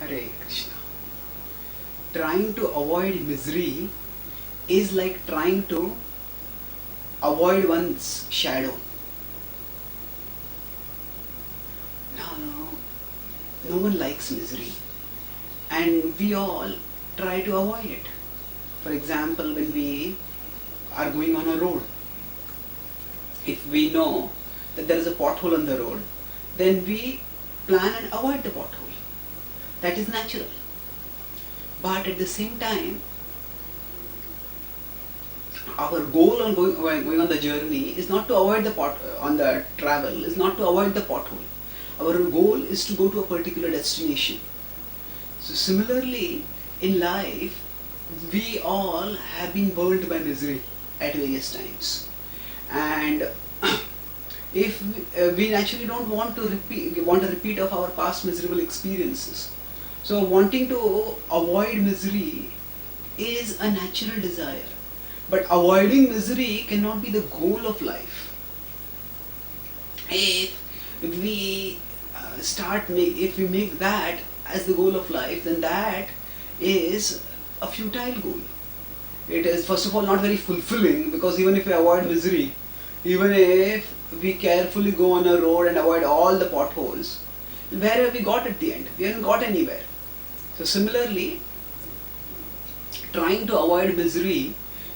Hare Krishna. Trying to avoid misery is like trying to avoid one's shadow. No one likes misery, and we all try to avoid it. For example, when we are going on a road, if we know that there is a pothole on the road, then we plan and avoid the pothole. That is natural. But at the same time, our goal on going on the journey is not to avoid the travel is not to avoid the pothole. Our goal is to go to a particular destination. So similarly, in life, we all have been burnt by misery at various times, and if we naturally don't want a repeat of our past miserable experiences. So wanting to avoid misery is a natural desire, but avoiding misery cannot be the goal of life. If we make that as the goal of life, then that is a futile goal. It is, first of all, not very fulfilling, because even if we avoid misery, even if we carefully go on a road and avoid all the potholes, where have we got at the end? We haven't got anywhere. So similarly, trying to avoid misery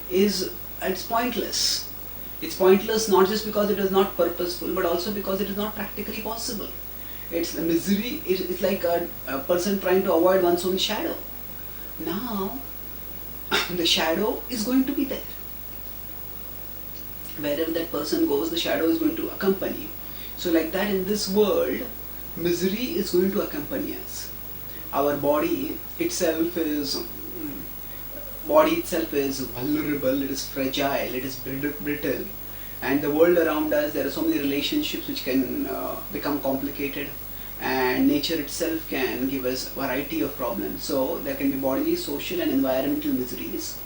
it's pointless. It's pointless not just because it is not purposeful, but also because it is not practically possible. It's misery. It's like a person trying to avoid one's own shadow. Now, the shadow is going to be there. Wherever that person goes, the shadow is going to accompany. So like that, in this world, misery is going to accompany us. Our body itself is vulnerable, it is fragile, it is brittle, and the world around us, there are so many relationships which can become complicated, and nature itself can give us a variety of problems. So there can be bodily, social and environmental miseries,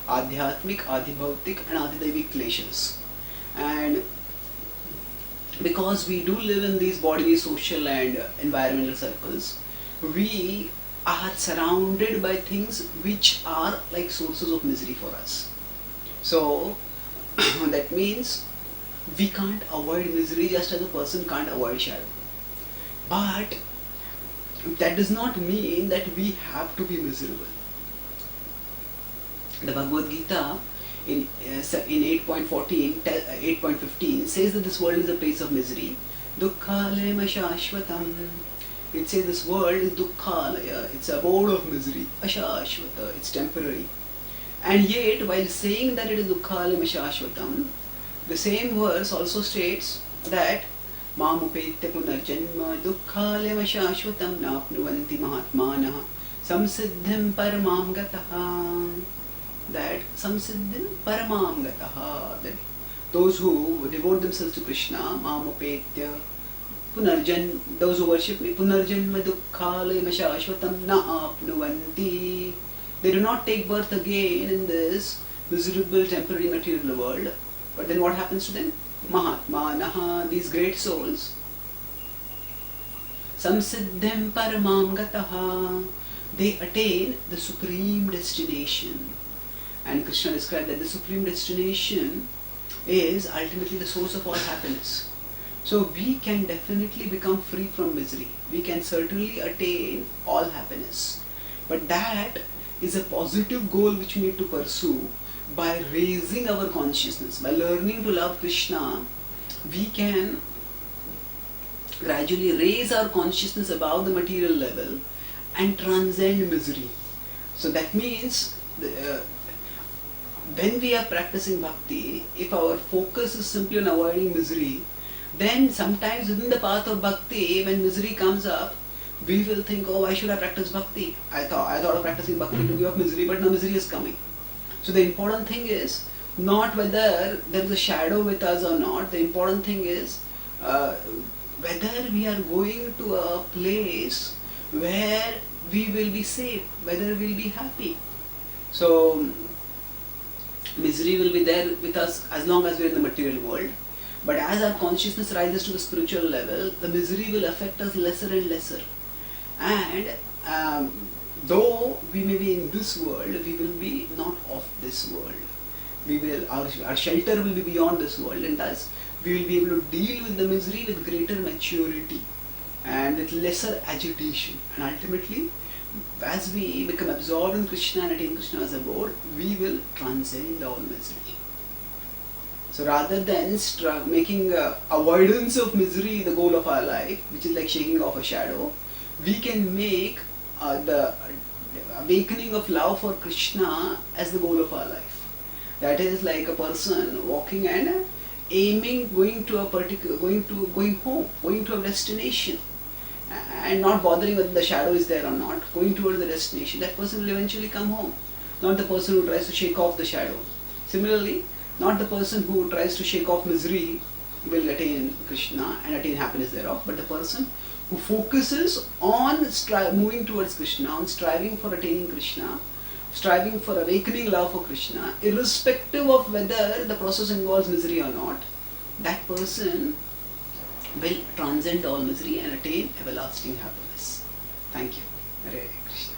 adhyatmic, adhibhautik and adhidaivik kleshas. And because we do live in these bodily, social and environmental circles, we are surrounded by things which are like sources of misery for us. So that means we can't avoid misery just as a person can't avoid shadow. But that does not mean that we have to be miserable. The Bhagavad Gita in 8.15 says that this world is a place of misery. Dukkhalema shashvatam. It says this world is dukkhalaya, it's a abode of misery, ashashvata, it's temporary. And yet, while saying that it is dukkhalaya ashashvatam, the same verse also states that mamupetya punarjanma dukkhalaya ashashvatam napnuvanti mahatmanah samsiddhim paramam gataha. That samsiddhim paramam gataha, that those who devote themselves to Krishna, mamupetya punarjan, those who worship me, punarjanma dukkhalaya shashvatam na apnuvanti, they do not take birth again in this miserable temporary material world. But then what happens to them? Mahatmanaha, these great souls, samsiddhim paramam gataha, they attain the supreme destination. And Krishna described that the supreme destination is ultimately the source of all happiness. So we can definitely become free from misery. We can certainly attain all happiness. But that is a positive goal which we need to pursue by raising our consciousness. By learning to love Krishna, we can gradually raise our consciousness above the material level and transcend misery. So that means when we are practicing bhakti, if our focus is simply on avoiding misery, then sometimes within the path of bhakti, when misery comes up, we will think, oh, why should I practice bhakti? I thought of practicing bhakti to give up misery, but now misery is coming. So the important thing is not whether there is a shadow with us or not. The important thing is whether we are going to a place where we will be safe, whether we will be happy. So misery will be there with us as long as we are in the material world. But as our consciousness rises to the spiritual level, the misery will affect us lesser and lesser. And though we may be in this world, we will be not of this world. Our shelter will be beyond this world, and thus we will be able to deal with the misery with greater maturity and with lesser agitation. And ultimately, as we become absorbed in Krishna and attain Krishna as abode, we will transcend all misery. So rather than making avoidance of misery the goal of our life, which is like shaking off a shadow, we can make the awakening of love for Krishna as the goal of our life. That is like a person walking and aiming, going to a destination, and not bothering whether the shadow is there or not, going towards the destination. That person will eventually come home, not the person who tries to shake off the shadow. Similarly, not the person who tries to shake off misery will attain Krishna and attain happiness thereof, but the person who focuses on moving towards Krishna, on striving for attaining Krishna, striving for awakening love for Krishna, irrespective of whether the process involves misery or not, that person will transcend all misery and attain everlasting happiness. Thank you. Hare Krishna.